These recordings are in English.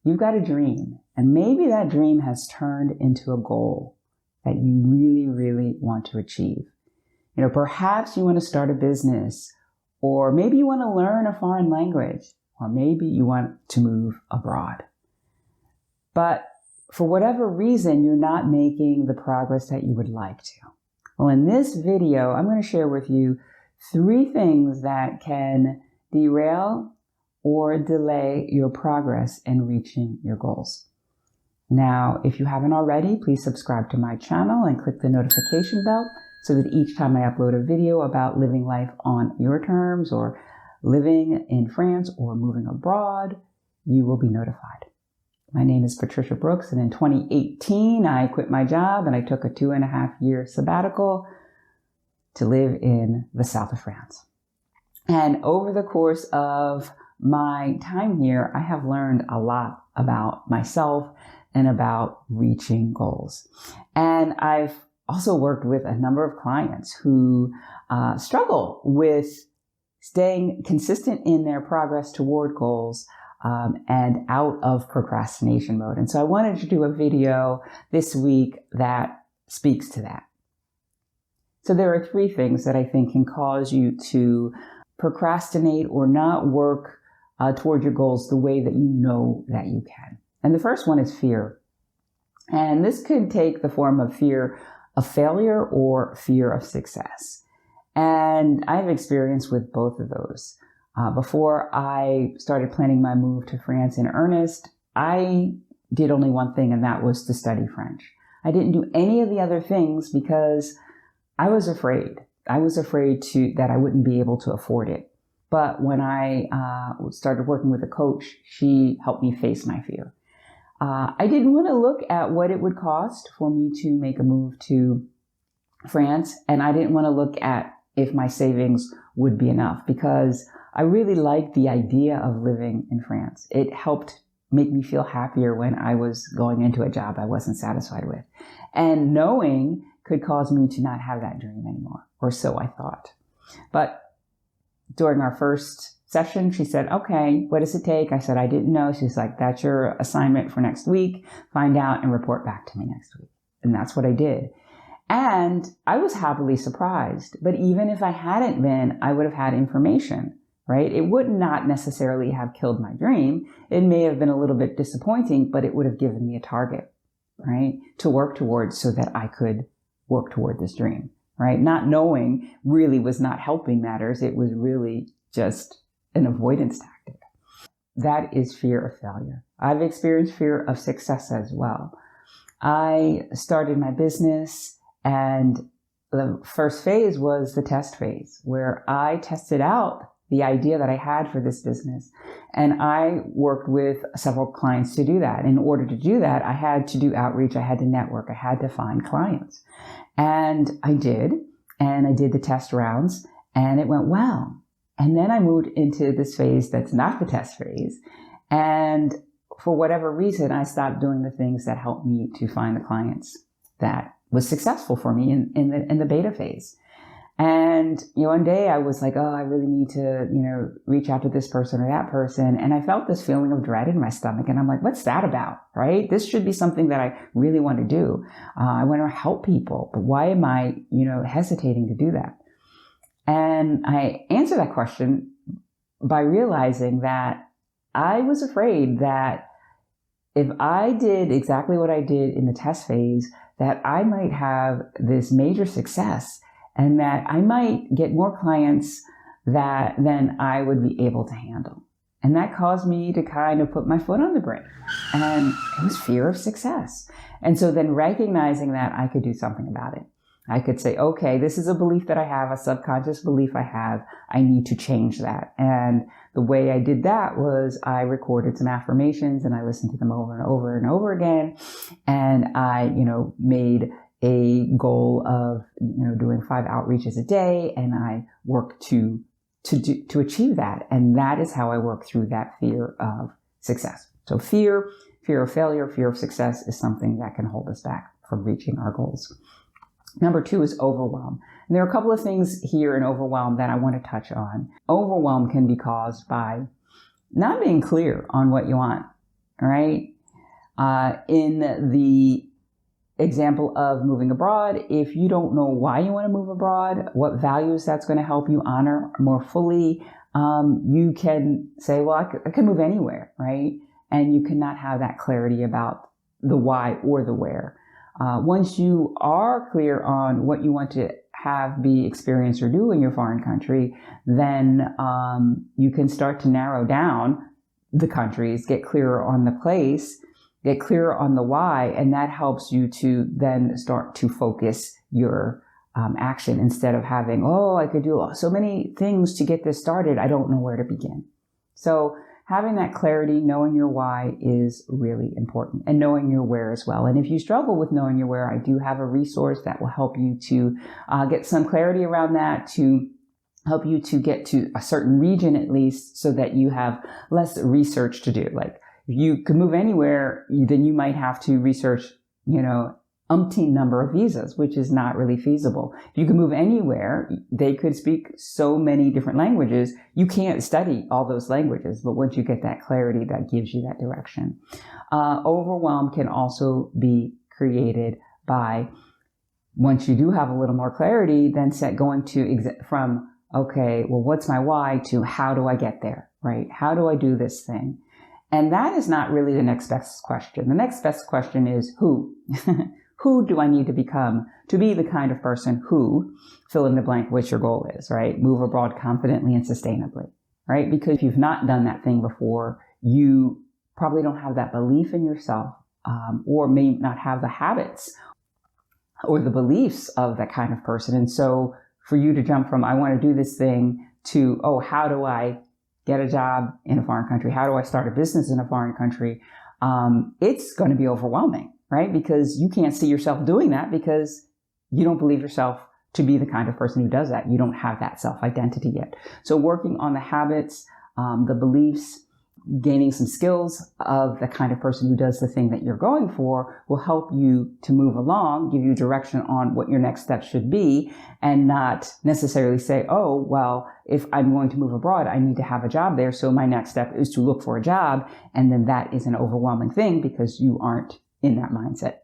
you've got a dream, and maybe that dream has turned into a goal that you really, really want to achieve. Perhaps you want to start a business, or maybe you want to learn a foreign language, or maybe you want to move abroad. But for whatever reason, you're not making the progress that you would like to. Well, in this video, I'm going to share with you 3 things that can derail or delay your progress in reaching your goals. Now, if you haven't already, please subscribe to my channel and click the notification bell so that each time I upload a video about living life on your terms or living in France or moving abroad, you will be notified. My name is Patricia Brooks, and in 2018, I quit my job and I took a 2.5-year sabbatical to live in the south of France. And over the course of my time here, I have learned a lot about myself and about reaching goals. And I've also worked with a number of clients who struggle with staying consistent in their progress toward goals and out of procrastination mode. And so I wanted to do a video this week that speaks to that. So there are 3 things that I think can cause you to procrastinate or not work toward your goals the way that you know that you can. And the first one is fear. And this could take the form of fear of failure or fear of success. And I have experience with both of those. Before I started planning my move to France in earnest, I did only one thing, and that was to study French. I didn't do any of the other things because I was afraid. I was afraid that I wouldn't be able to afford it. But when I started working with a coach, she helped me face my fear. I didn't want to look at what it would cost for me to make a move to France, and I didn't want to look at if my savings would be enough, because I really liked the idea of living in France. It helped make me feel happier when I was going into a job I wasn't satisfied with. And knowing could cause me to not have that dream anymore, or so I thought. But during our first session, she said, okay, what does it take? I said, I didn't know. She's like, that's your assignment for next week. Find out and report back to me next week. And that's what I did. And I was happily surprised. But even if I hadn't been, I would have had information, right? It would not necessarily have killed my dream. It may have been a little bit disappointing, but it would have given me a target, right, to work towards so that I could work toward this dream, right? Not knowing really was not helping matters. It was really just an avoidance tactic. That is fear of failure. I've experienced fear of success as well. I started my business, and the first phase was the test phase, where I tested out the idea that I had for this business. And I worked with several clients to do that. In order to do that, I had to do outreach. I had to network. I had to find clients. And I did. And I did the test rounds, and it went well. And then I moved into this phase that's not the test phase. And for whatever reason, I stopped doing the things that helped me to find the clients that was successful for me in the beta phase. And, one day I was like, oh, I really need to, reach out to this person or that person. And I felt this feeling of dread in my stomach. And I'm like, what's that about? Right? This should be something that I really want to do. I want to help people, but why am I, hesitating to do that? And I answered that question by realizing that I was afraid that if I did exactly what I did in the test phase, that I might have this major success and that I might get more clients than I would be able to handle. And that caused me to kind of put my foot on the brake. And it was fear of success. And so then recognizing that I could do something about it. I could say, okay, this is a belief that I have, a subconscious belief I have. I need to change that. And the way I did that was I recorded some affirmations and I listened to them over and over and over again. And I, made a goal of, doing 5 outreaches a day. And I worked to achieve that. And that is how I work through that fear of success. So fear of failure, fear of success is something that can hold us back from reaching our goals. Number 2 is overwhelm. And there are a couple of things here in overwhelm that I want to touch on. Overwhelm can be caused by not being clear on what you want. right? In the example of moving abroad, if you don't know why you want to move abroad, what values that's going to help you honor more fully, you can say, well, I can move anywhere, right? And you cannot have that clarity about the why or the where. Once you are clear on what you want to have be experience or do in your foreign country, then you can start to narrow down the countries, get clearer on the place, get clearer on the why, and that helps you to then start to focus your action instead of having, oh, I could do so many things to get this started. I don't know where to begin. So having that clarity, knowing your why is really important, and knowing your where as well. And if you struggle with knowing your where, I do have a resource that will help you to get some clarity around that, to help you to get to a certain region at least, so that you have less research to do. Like if you could move anywhere, then you might have to research, umpteen number of visas, which is not really feasible. If you can move anywhere, they could speak so many different languages. You can't study all those languages, but once you get that clarity, that gives you that direction. Overwhelm can also be created by, once you do have a little more clarity, then going to from, okay, well, what's my why, to how do I get there, right? How do I do this thing? And that is not really the next best question. The next best question is who? Who do I need to become to be the kind of person who, fill in the blank, what your goal is, right? Move abroad confidently and sustainably, right? Because if you've not done that thing before, you probably don't have that belief in yourself, or may not have the habits or the beliefs of that kind of person. And so for you to jump from, I want to do this thing, to, oh, how do I get a job in a foreign country? How do I start a business in a foreign country? It's going to be overwhelming, right? Because you can't see yourself doing that because you don't believe yourself to be the kind of person who does that. You don't have that self-identity yet. So working on the habits, the beliefs, gaining some skills of the kind of person who does the thing that you're going for will help you to move along, give you direction on what your next step should be, and not necessarily say, oh, well, if I'm going to move abroad, I need to have a job there, so my next step is to look for a job. And then that is an overwhelming thing because you aren't in that mindset.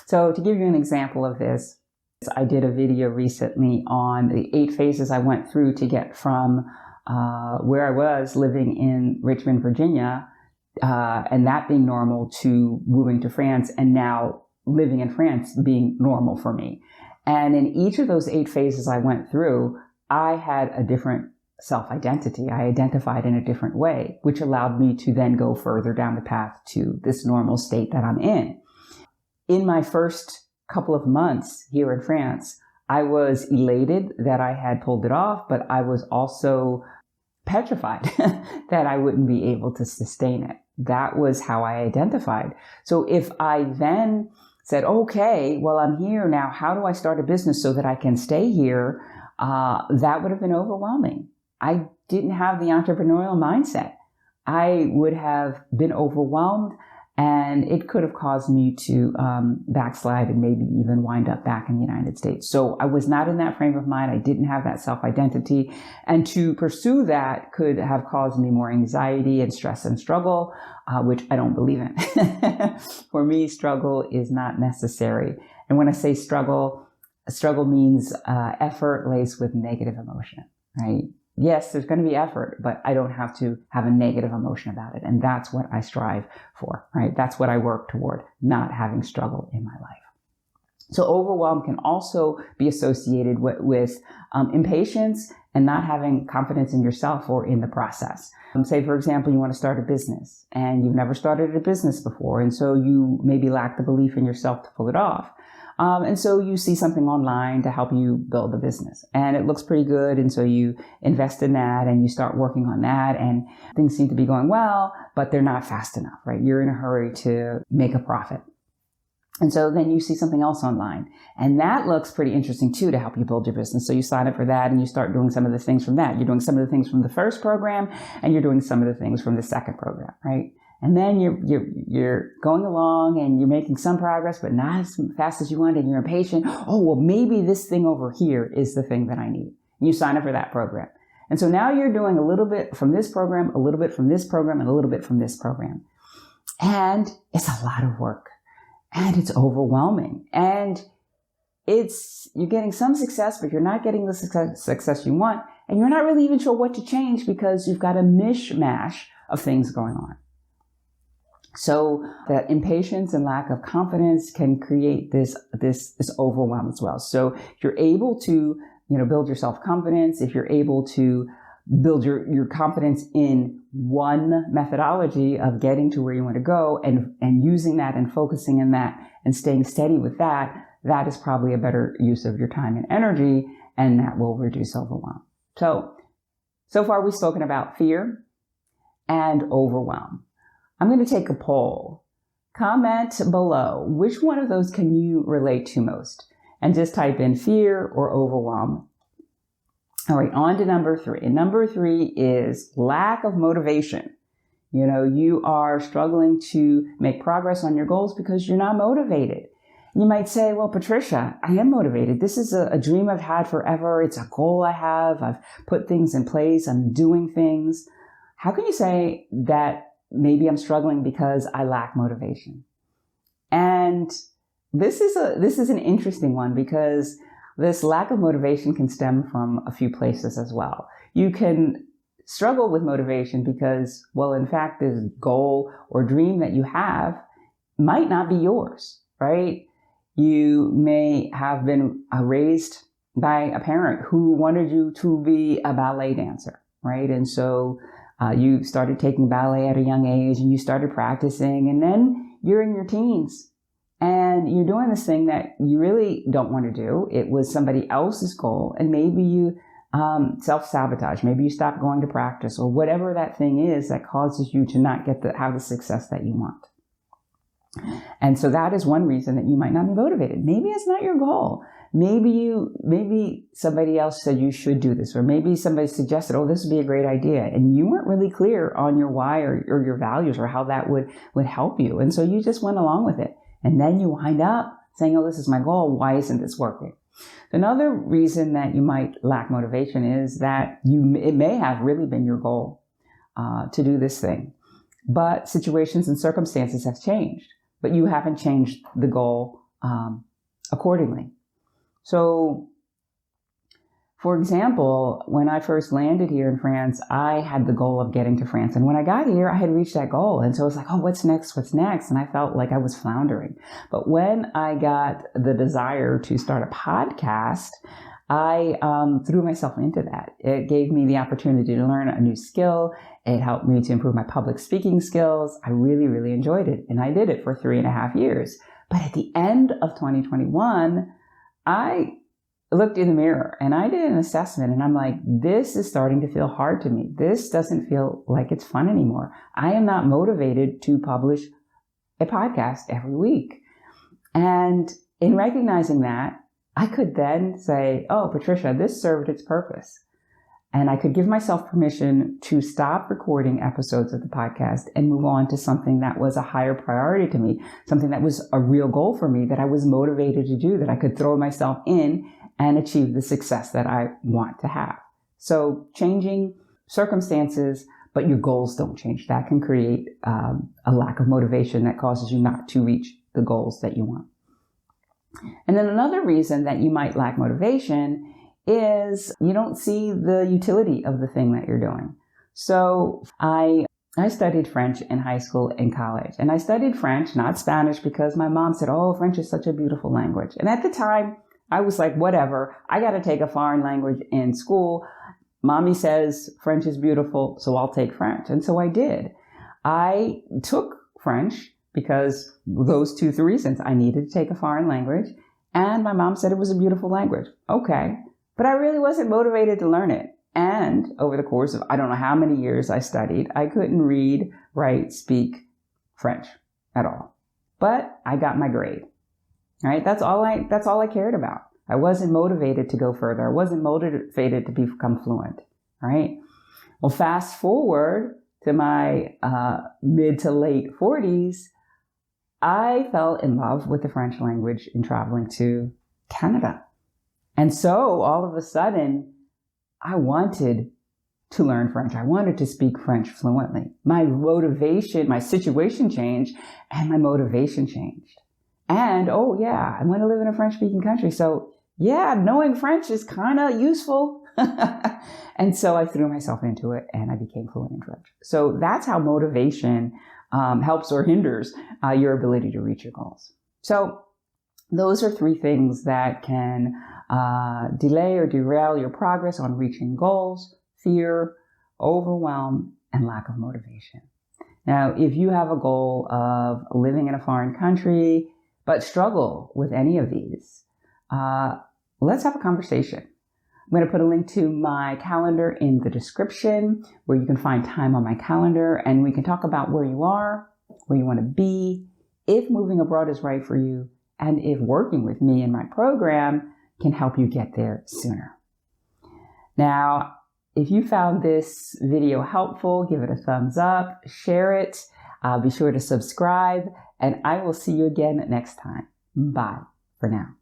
So to give you an example of this, I did a video recently on the 8 phases I went through to get from where I was living in Richmond, Virginia, and that being normal, to moving to France, and now living in France being normal for me. And in each of those 8 phases I went through, I had a different self-identity. I identified in a different way, which allowed me to then go further down the path to this normal state that I'm in. In my first couple of months here in France, I was elated that I had pulled it off, but I was also petrified that I wouldn't be able to sustain it. That was how I identified. So if I then said, okay, well, I'm here now, how do I start a business so that I can stay here? That would have been overwhelming. I didn't have the entrepreneurial mindset. I would have been overwhelmed, and it could have caused me to backslide and maybe even wind up back in the United States. So I was not in that frame of mind. I didn't have that self-identity. And to pursue that could have caused me more anxiety and stress and struggle, which I don't believe in. For me, struggle is not necessary. And when I say struggle means effort laced with negative emotion, right? Yes, there's going to be effort, but I don't have to have a negative emotion about it. And that's what I strive for, right? That's what I work toward, not having struggle in my life. So overwhelm can also be associated with impatience and not having confidence in yourself or in the process. Say, for example, you want to start a business and you've never started a business before. And so you maybe lack the belief in yourself to pull it off. And so you see something online to help you build a business and it looks pretty good. And so you invest in that and you start working on that and things seem to be going well, but they're not fast enough, right? You're in a hurry to make a profit. And so then you see something else online and that looks pretty interesting too to help you build your business. So you sign up for that and you start doing some of the things from that. You're doing some of the things from the first program and you're doing some of the things from the second program, right? And then you're going along and you're making some progress, but not as fast as you want, and you're impatient. Oh, well, maybe this thing over here is the thing that I need. And you sign up for that program. And so now you're doing a little bit from this program, a little bit from this program, and a little bit from this program. And it's a lot of work, and it's overwhelming, and you're getting some success, but you're not getting the success you want. And you're not really even sure what to change because you've got a mishmash of things going on. So that impatience and lack of confidence can create this overwhelm as well. So if you're able to, build your self-confidence, if you're able to build your confidence in one methodology of getting to where you want to go and using that and focusing on that and staying steady with that, that is probably a better use of your time and energy, and that will reduce overwhelm. So far we've spoken about fear and overwhelm. I'm going to take a poll. Comment below, which one of those can you relate to most? And just type in fear or overwhelm. All right, on to number 3. And number 3 is lack of motivation. You are struggling to make progress on your goals because you're not motivated. You might say, well, Patricia, I am motivated. This is a dream I've had forever. It's a goal I have. I've put things in place. I'm doing things. How can you say that maybe I'm struggling because I lack motivation? And this is an interesting one because this lack of motivation can stem from a few places as well. You can struggle with motivation because, well, in fact, this goal or dream that you have might not be yours, right? You may have been raised by a parent who wanted you to be a ballet dancer, right? And so you started taking ballet at a young age and you started practicing, and then you're in your teens and you're doing this thing that you really don't want to do. It was somebody else's goal, and maybe you self-sabotage. Maybe you stop going to practice, or whatever that thing is that causes you to not have the success that you want. And so that is one reason that you might not be motivated. Maybe it's not your goal. Maybe somebody else said you should do this, or maybe somebody suggested, oh, this would be a great idea. And you weren't really clear on your why or your values or how that would help you. And so you just went along with it. And then you wind up saying, oh, this is my goal. Why isn't this working? Another reason that you might lack motivation is that it may have really been your goal to do this thing, but situations and circumstances have changed. But you haven't changed the goal accordingly. So, for example, when I first landed here in France, I had the goal of getting to France. And when I got here, I had reached that goal. And so I was like, oh, what's next? What's next? And I felt like I was floundering. But when I got the desire to start a podcast, I threw myself into that. It gave me the opportunity to learn a new skill. It helped me to improve my public speaking skills. I really, really enjoyed it. And I did it for 3.5 years. But at the end of 2021, I looked in the mirror and I did an assessment, and I'm like, this is starting to feel hard to me. This doesn't feel like it's fun anymore. I am not motivated to publish a podcast every week. And in recognizing that, I could then say, oh, Patricia, this served its purpose. And I could give myself permission to stop recording episodes of the podcast and move on to something that was a higher priority to me, something that was a real goal for me, that I was motivated to do, that I could throw myself in and achieve the success that I want to have. So changing circumstances, but your goals don't change. That can create a lack of motivation that causes you not to reach the goals that you want. And then another reason that you might lack motivation is you don't see the utility of the thing that you're doing. So I studied French in high school and college. And I studied French, not Spanish, because my mom said, oh, French is such a beautiful language. And at the time, I was like, whatever, I got to take a foreign language in school. Mommy says French is beautiful, so I'll take French. And so I did. I took French because those 2 reasons. I needed to take a foreign language, and my mom said it was a beautiful language. Okay. But I really wasn't motivated to learn it. And over the course of, I don't know how many years I studied, I couldn't read, write, speak French at all. But I got my grade. Right? That's all I cared about. I wasn't motivated to go further. I wasn't motivated to become fluent. Right? Well, fast forward to my mid to late 40s, I fell in love with the French language in traveling to Canada. And so all of a sudden, I wanted to learn French. I wanted to speak French fluently. My motivation, my situation changed, and my motivation changed. And, oh yeah, I want to live in a French-speaking country. So yeah, knowing French is kind of useful. And so I threw myself into it and I became fluent in French. So that's how motivation helps or hinders your ability to reach your goals. So those are 3 things that can delay or derail your progress on reaching goals: fear, overwhelm, and lack of motivation. Now, if you have a goal of living in a foreign country, but struggle with any of these, let's have a conversation. I'm going to put a link to my calendar in the description where you can find time on my calendar, and we can talk about where you are, where you want to be, if moving abroad is right for you, and if working with me in my program can help you get there sooner. Now, if you found this video helpful, give it a thumbs up, share it, be sure to subscribe, and I will see you again next time. Bye for now.